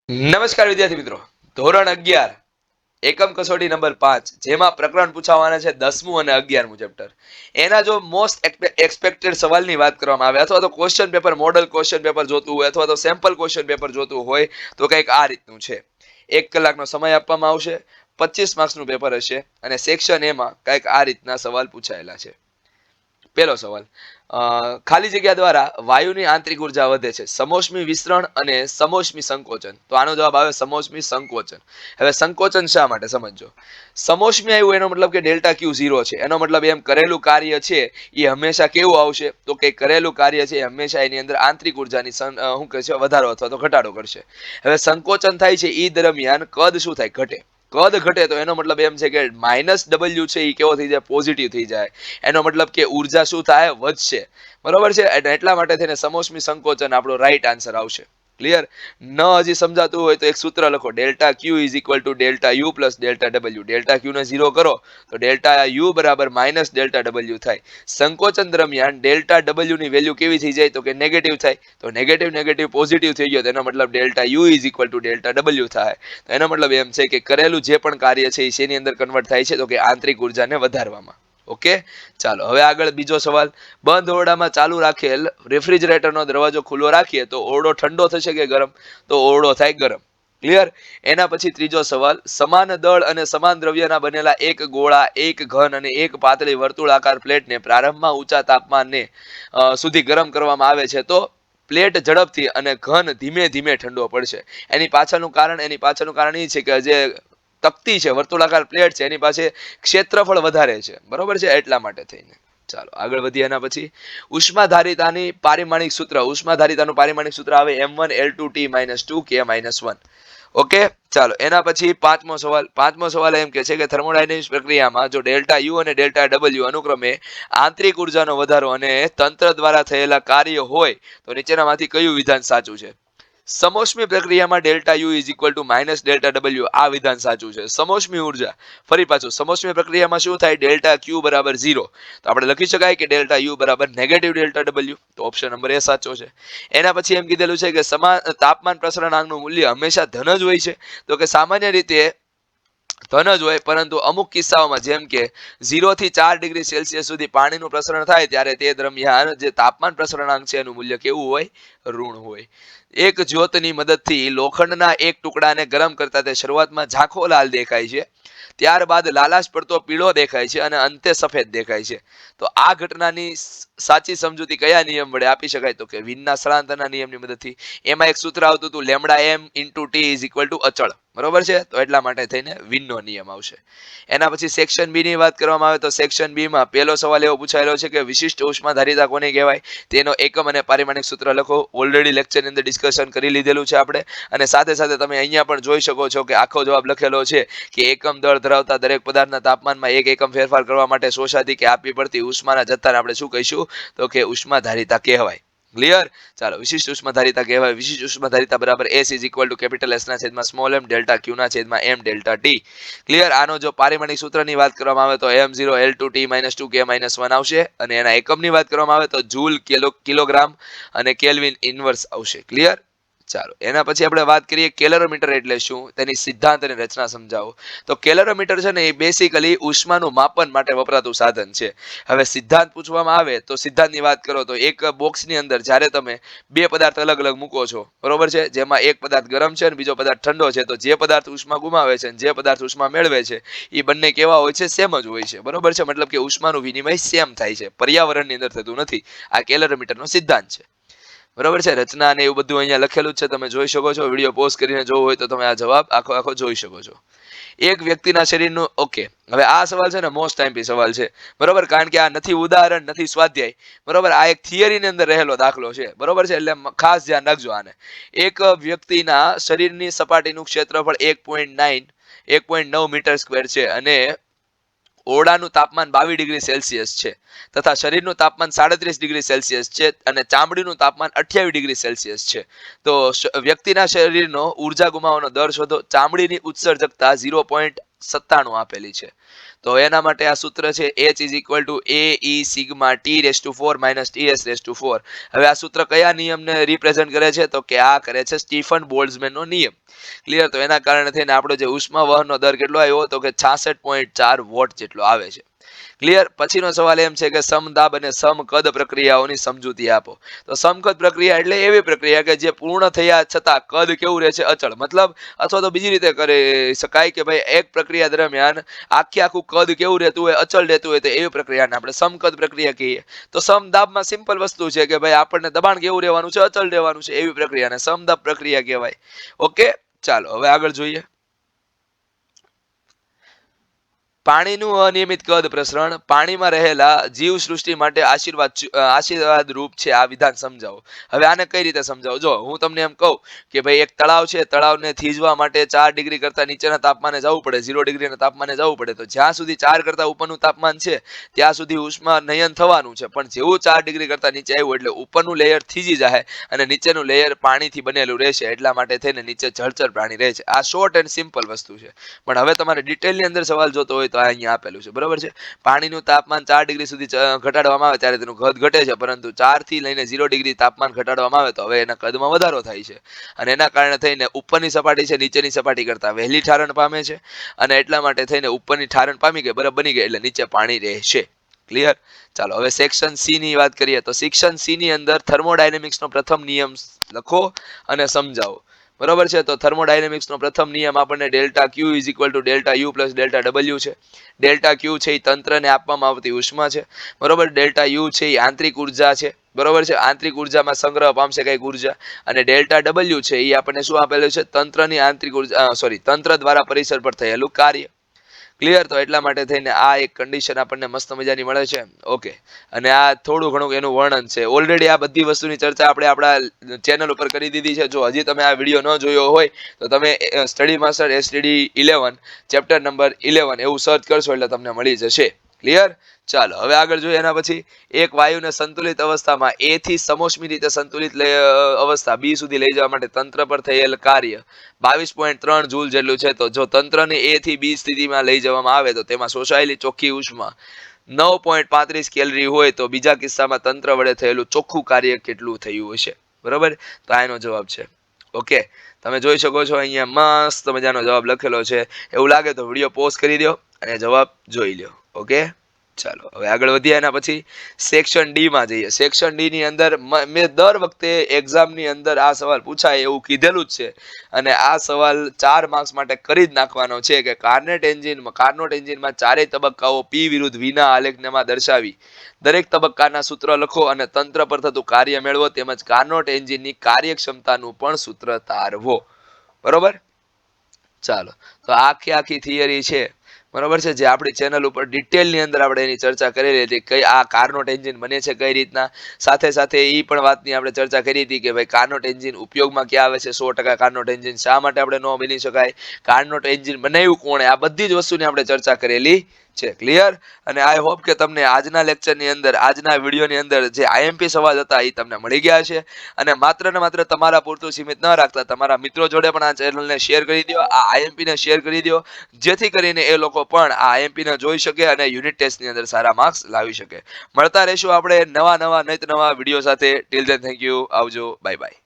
નમસ્કાર વિદ્યાર્થી મિત્રો, ધોરણ 11 એકમ કસોટી નંબર 5 જેમાં પ્રકરણ પૂછાવાના છે 10મું અને 11મું ચેપ્ટર. એના જો મોસ્ટ એક્સપેક્ટેડ સવાલની વાત કરવામાં આવે અથવા તો question paper model question paper જોતું હોય અથવા તો સેમ્પલ ક્વેશ્ચન પેપર જોતું હોય તો કંઈક આ રીતનું છે. 1 કલાકનો સમય આપવામાં આવશે, 25 માર્ક્સનું પેપર હશે અને સેક્શન એ માં કંઈક આ રીતના સવાલ પૂછાયેલા છે. પહેલો સવાલ, ખાલી જગ્યા દ્વારા વાયુની આંતરિક ઉર્જા વધે છે, સમોષ્મી વિસ્તરણ અને સમોષ્મી સંકોચન. તો આનો જવાબ આવે સમોષ્મી સંકોચન. હવે સંકોચન શા માટે સમજો. સમોષ્મી આવ્યું એનો મતલબ કે ડેલ્ટા ક્યુ 0 છે. એનો મતલબ એમ કરેલું કાર્ય છે એ હંમેશા કેવું આવશે તો કે કરેલું કાર્ય છે હંમેશા એની અંદર આંતરિક ઉર્જાની શું કહે છે વધારો અથવા તો ઘટાડો કરશે. હવે સંકોચન થાય છે એ દરમિયાન કદ શું થાય ઘટે. કદ ઘટે તો એનો મતલબ એમ છે કે માઇનસ ડબલ્યુ છે એ કેવો થઈ જાય પોઝિટિવ થઈ જાય. એનો મતલબ કે ઉર્જા શું થાય વધશે. બરોબર છે. એટલા માટે થઈને સમોષ્મી સંકોચન આપણો રાઈટ આન્સર આવશે. ક્લિયર. ન હજી સમજાતું હોય તો એક સૂત્ર લખો, delta Q is equal to delta you plus delta W. Delta ક્યુ ને 0 કરો તો ડેલ્ટા યુ બરાબર માઇનસ ડેલ્ટા ડબલ્યુ થાય. સંકોચન દરમિયાન ડેલ્ટા ડબલ્યુ ની વેલ્યુ કેવી થઈ જાય તો કે નેગેટિવ થાય. તો નેગેટિવ નેગેટિવ પોઝિટિવ થઈ ગયો તેનો મતલબ delta you is equal to delta W થાય. તો એનો મતલબ એમ છે કે કરેલું જે પણ કાર્ય છે એ શેની અંદર કન્વર્ટ થાય છે તો કે આંતરિક ઉર્જાને વધારવામાં. ઓકે, ચાલો હવે આગળ બીજો સવાલ. બંધ ઓરડામાં ચાલુ રાખેલ રેફ્રિજરેટરનો દરવાજો ખુલ્લો રાખીએ તો ઓરડો ઠંડો થશે કે ગરમ? તો ઓરડો થાય ગરમ. ક્લિયર. એના પછી ત્રીજો સવાલ, સમાન દળ અને સમાન દ્રવ્યના બનેલા એક ગોળા, એક ઘન અને એક પાતળી વર્તુળાકાર પ્લેટને પ્રારંભમાં ઊંચા તાપમાને સુધી ગરમ કરવામાં આવે છે તો પ્લેટ ઝડપથી અને ઘન ધીમે ધીમે ઠંડો પડશે. એની પાછળનું કારણ એ છે કે જે તકતી છે વર્તુળાકાર પ્લેટ છે એની પાસે ક્ષેત્રફળ વધારે છે. બરોબર છે, એટલા માટે થઈને. ચાલો આગળ વધીએ. એના પછી ઉષ્માધારિતાની પારિમાણિક સૂત્ર. ઉષ્માધારિતાનું પારિમાણિક સૂત્ર આવે m1L2T-2K-1. ઓકે, ચાલો એના પછી પાંચમો સવાલ એમ કે છે કે થર્મોડાયનેમિક્સ પ્રક્રિયામાં જો ડેલ્ટા યુ અને ડેલ્ટા ડબલ્યુ અનુક્રમે આંતરિક ઉર્જાનો વધારો અને તંત્ર દ્વારા થયેલા કાર્ય હોય તો નીચેનામાંથી કયું વિધાન સાચું છે? સમોષ્મી પ્રક્રિયામાં delta you is equal two minus delta W આ વિધાન સાચું છે. સમોષ્મી ઉર્જા, ફરી પાછું સમોષ્મી પ્રક્રિયામાં શું થાય ડેલ્ટા ક્યુ બરાબર 0. તો આપણે લખી શકાય કે ડેલ્ટા યુ બરાબર નેગેટિવ ડેલ્ટા ડબલ્યુ. તો ઓપ્શન નંબર એ સાચો છે. એના પછી એમ કીધેલું છે કે સમાન તાપમાન પ્રસરણાંકનું મૂલ્ય હંમેશા ધન જ હોય છે. તો કે સામાન્ય રીતે ધન જ હોય, પરંતુ અમુક કિસ્સાઓમાં જેમ કે 0 થી 4 ડિગ્રી સેલ્સિયસ સુધી પાણીનું પ્રસરણ થાય ત્યારે તે દરમિયાન જે તાપમાન પ્રસરણાંક છે એનું મૂલ્ય કેવું હોય? ઋણ હોય. એક જ્યોતની મદદથી લોખંડના એક ટુકડાને ગરમ કરતા તે શરૂઆતમાં ઝાંખો લાલ દેખાય છે, ત્યારબાદ લાલાશ પડતો પીળો દેખાય છે અને અંતે સફેદ દેખાય છે. તો આ ઘટનાની સાચી સમજૂતી કયા નિયમ વડે આપી શકાય તો કે વિનના સ્થળાંતરના નિયમની મદદથી. એમાં એક સૂત્ર આવતું હતું lambda M into T is equal to અચળ. બરોબર છે, તો એટલા માટે થઈને વિનનો નિયમ આવશે. એના પછી સેક્શન બી ની વાત કરવામાં આવે તો સેક્શન બી માં પહેલો સવાલ એવો પૂછાયેલો છે કે વિશિષ્ટ ઉષ્માધારિતા કોને કહેવાય? તેનો એકમ અને પારિમાણિક સૂત્ર લખો. ઓલરેડી લેક્ચરની અંદર ડિસ્કશન કરી લીધેલું છે આપણે, અને સાથે સાથે તમે અહીંયા પણ જોઈ શકો છો કે આખો જવાબ લખેલો છે કે એકમ દળ ધરાવતા દરેક પદાર્થના તાપમાનમાં એક એકમ ફેરફાર કરવા માટે શોષાતી કે આપવી પડતી ઉષ્માના જથ્થાને આપણે શું કહીશું તો કે ઉષ્માધારિતા કહેવાય. ક્લિયર. ચાલો વિશિષ્ટ ઉષ્માધારિતા કહેવાય. વિશિષ્ટ ઉષ્માધારિતા બરાબર S is equal two capital S ના છેદમાં સ્મોલ m ડેલ્ટા Q ના છેદમાં m ડેલ્ટા T. ક્લિયર. આનો જો પારિમાણિક સૂત્રની વાત કરવામાં આવે તો m0L2T-2K-1 આવશે અને એના એકમની વાત કરવામાં આવે તો જૂલ, કિલોગ્રામ અને કેલ્વિન ઇન્વર્સ આવશે. ક્લિયર. ચાલો એના પછી આપણે વાત કરીએ કેલરોમીટર એટલે શું, તેની સિદ્ધાંત અને રચના સમજાવો. તો કેલરોમીટર છે ને એ બેસિકલી ઉષ્માનું માપન માટે વપરાતું સાધન છે. હવે સિદ્ધાંત પૂછવામાં આવે તો સિદ્ધાંતની વાત કરો તો એક બોક્સની અંદર જ્યારે તમે બે પદાર્થ અલગ અલગ મૂકો છો, બરોબર છે, જેમાં એક પદાર્થ ગરમ છે અને બીજો પદાર્થ ઠંડો છે, તો જે પદાર્થ ઉષ્મા ગુમાવે છે અને જે પદાર્થ ઉષ્મા મેળવે છે એ બંને કેવા હોય છે? સેમ જ હોય છે. બરોબર છે, મતલબ કે ઉષ્માનું વિનિમય સેમ થાય છે, પર્યાવરણની અંદર થતું નથી. આ કેલરોમીટરનો સિદ્ધાંત છે. બરોબર છે. રચના અને એવું બધું અહીંયા લખેલું જ છે, તમે જોઈ શકો છો. વિડીયો પોઝ કરીને જોવો હોય તો તમે આ જવાબ આખો જોઈ શકો છો. એક વ્યક્તિના શરીરનું, ઓકે, હવે આ સવાલ છે ને મોસ્ટ ટાઈમપી સવાલ છે. બરોબર, કારણ કે આ નથી ઉદાહરણ નથી સ્વાધ્યાય. બરોબર, આ એક થિયરીની અંદર રહેલો દાખલો છે. બરોબર છે, એટલે ખાસ ધ્યાન રાખજો આને. એક વ્યક્તિના શરીરની સપાટીનું ક્ષેત્રફળ 1.9 મીટર સ્ક્વેર છે અને ઓરડાનું તાપમાન 22 ડિગ્રી સેલ્સિયસ છે તથા શરીરનું તાપમાન 37 ડિગ્રી સેલ્સિયસ છે અને ચામડીનું તાપમાન 28 ડિગ્રી સેલ્સિયસ છે. તો વ્યક્તિના શરીરનો ઉર્જા ગુમાવવાનો દર શોધો. ચામડીની ઉત્સર્જકતા 97 આપેલી છે. તો એના માટે આ સૂત્ર છે h is equal two a e sigma t⁴ minus ts⁴. હવે આ સૂત્ર કયા નિયમને રિપ્રેઝેન્ટ કરે છે? તો કે આ કરે છે સ્ટીફન બોલ્ટ્ઝમેનનો નિયમ. ક્લિયર? તો એના કારણે થઈને આપણો જે ઉષ્મા વહનનો દર કેટલો આવ્યો? તો કે 66.4 વોટ જેટલો આવે છે. ક્લિયર? પછીનો સવાલ એમ છે કે સમદાબ અને સમકદ પ્રક્રિયાઓની સમજૂતી આપો. તો સમકદ પ્રક્રિયા એટલે એવી પ્રક્રિયા કે જે પૂર્ણ થયા છતાં કદ કેવું રહે છે? અચળ. મતલબ, અથવા તો બીજી રીતે કરી શકાય કે ભાઈ એક પ્રક્રિયા દરમિયાન આખું કદ કેવું રહેતું હોય? અચળ રહેતું હોય. તો એવી પ્રક્રિયાને આપણે સમકદ પ્રક્રિયા કહીએ. તો સમદાબમાં સિમ્પલ વસ્તુ છે કે ભાઈ આપણને દબાણ કેવું રહેવાનું છે? અચળ રહેવાનું છે. એવી પ્રક્રિયાને સમદાબ પ્રક્રિયા કહેવાય. ઓકે, ચાલો હવે આગળ જોઈએ. પાણીનું અનિયમિત કદ પ્રસરણ. પાણીમાં રહેલા જીવસૃષ્ટિ માટે આશીર્વાદ રૂપ છે. આ વિધાન સમજાવો. હવે આને કઈ રીતે સમજાવો? જો હું તમને એમ કહું કે ભાઈ એક તળાવ છે, તળાવને થીજવા માટે 4 ડિગ્રી કરતા નીચેના તાપમાને જવું પડે, 0 ડિગ્રીના તાપમાને જવું પડે. તો જ્યાં સુધી 4 કરતા ઉપરનું તાપમાન છે ત્યાં સુધી ઉષ્મા નયન થવાનું છે. પણ જેવું 4 ડિગ્રી કરતા નીચે આવ્યું એટલે ઉપરનું લેયર થીજી જાય અને નીચેનું લેયર પાણીથી બનેલું રહેશે. એટલા માટે થઈને નીચે જળચર પ્રાણી રહે છે. આ શોર્ટ એન્ડ સિમ્પલ વસ્તુ છે. પણ હવે તમારે ડિટેલની અંદર સવાલ જોતો હોય તો અહીંયા આપેલું છે. બરોબર છે? પાણીનું તાપમાન 4 ડિગ્રી સુધી ઘટાડવામાં આવે ત્યારે તેનું કદ ઘટે છે, પરંતુ 4 થી લઈને 0 ડિગ્રી તાપમાન ઘટાડવામાં આવે તો હવે એના કદમાં વધારો થાય છે. અને એના કારણે થઈને ઉપરની સપાટી છે નીચેની સપાટી કરતા વહેલી ઠારણ પામે છે. અને એટલા માટે થઈને ઉપરની ઠારણ પામી ગઈ, બરાબર બની ગઈ, એટલે નીચે પાણી રહેશે. ક્લિયર? ચાલો હવે સેક્શન સી ની વાત કરીએ. તો સેક્શન સી ની અંદર થર્મોડાયનેમિક્સનો પ્રથમ નિયમ લખો અને સમજાવો. બરોબર છે? તો થર્મોડાયનેમિક્સનો પ્રથમ નિયમ આપણને delta Q is equal to delta you plus delta W છે. ડેલ્ટા ક્યુ છે એ તંત્રને આપવામાં આવતી ઉષ્મા છે. બરોબર? ડેલ્ટા યુ છે એ આંતરિક ઉર્જા છે. બરોબર છે? આંતરિક ઉર્જામાં સંગ્રહ પામશે કઈક ઉર્જા. અને ડેલ્ટા ડબલ્યુ છે એ આપણને શું આપેલું છે? તંત્રની આંતરિક ઉર્જા, તંત્ર દ્વારા પરિસર પર થયેલું કાર્ય. ક્લિયર? તો એટલા માટે થઈને આ એક કન્ડિશન આપણને મસ્ત મજાની મળે છે. ઓકે, અને આ થોડું ઘણું એનું વર્ણન છે. ઓલરેડી આ બધી વસ્તુની ચર્ચા આપણે આપણા ચેનલ ઉપર કરી દીધી છે. જો હજી તમે આ વિડીયો ન જોયો હોય તો તમે study master STD 11 chapter number 11 એવું સર્ચ કરશો એટલે તમને મળી જશે. ક્લિયર? ચાલો હવે આગળ જોઈએ. એના પછી એક વાયુને સંતુલિત અવસ્થામાં A થી સમોષ્મી રીતે સંતુલિત અવસ્થા B સુધી લઈ જવા માટે તંત્ર પર થયેલ કાર્ય 22.3 જૂલ જેટલું છે. તો જો તંત્રને A થી B સ્થિતિમાં લઈ જવામાં આવે તો તેમાં શોષાયેલી ચોખ્ખી ઉષ્મા 9.35 કેલરી હોય તો બીજા કિસ્સામાં તંત્ર વડે થયેલું ચોખ્ખું કાર્ય કેટલું થયું હશે? બરોબર? તો આનો જવાબ છે. ઓકે, તમે જોઈ શકો છો અહીંયા મસ્ત મજાનો જવાબ લખેલો છે. એવું લાગે તો વિડીયો પોઝ કરી દો અને જવાબ જોઈ લો. ઓકે, ચાલો હવે આગળ વધીએ. એના પછી સેક્શન ડી માં જઈએ. સેક્શન ડી ની અંદર મેં દર વખતે એક્ઝામ ની અંદર આ સવાલ પૂછાય એવું કીધેલું જ છે. અને આ સવાલ 4 માર્ક્સ માટે કરી જ નાખવાનો છે કે કાર્નોટ એન્જિનમાં ચારેય તબક્કાઓ P વિરુદ્ધ V ના આલેખમાં દર્શાવી દરેક તબક્કાના સૂત્ર લખો અને તંત્ર પર થતું કાર્ય મેળવો. તેમજ કાર્નોટ એન્જિનની કાર્યક્ષમતાનું પણ સૂત્ર તારવો. બરોબર? ચાલો, તો આખી થિયરી છે. બરોબર છે? જે આપણી ચેનલ ઉપર ડિટેલની અંદર આપણે એની ચર્ચા કરેલી હતી. કઈ આ કાર્નોટ એન્જિન બને છે કઈ રીતના. સાથે સાથે એ પણ વાતની આપણે ચર્ચા કરી હતી કે ભાઈ કાર્નોટ એન્જિન ઉપયોગમાં ક્યાં આવે છે? 100% કાર્નોટ એન્જિન શા માટે આપણે ન બની શકાય? કાર્નોટ એન્જિન બનાવ્યું કોણે? આ બધી જ વસ્તુની આપણે ચર્ચા કરેલી છે. ક્લિયર? અને આઈ હોપ કે તમને આજના લેક્ચરની અંદર, આજના વિડીયોની અંદર જે IMP સવાલ હતા એ તમને મળી ગયા છે. અને માત્ર ને માત્ર તમારા પૂરતું સીમિત ન રાખતા તમારા મિત્રો જોડે પણ આ ચેનલને શેર કરી દો, આ IMP ને શેર કરી દો, જેથી કરીને એ લોકો પણ આ IMP ને જોઈ શકે અને યુનિટ ટેસ્ટની અંદર સારા માર્ક્સ લાવી શકે. મળતા રહીશું આપણે નવા નિત નવા વિડીયો સાથે. Till then thank you. આવજો. Bye by.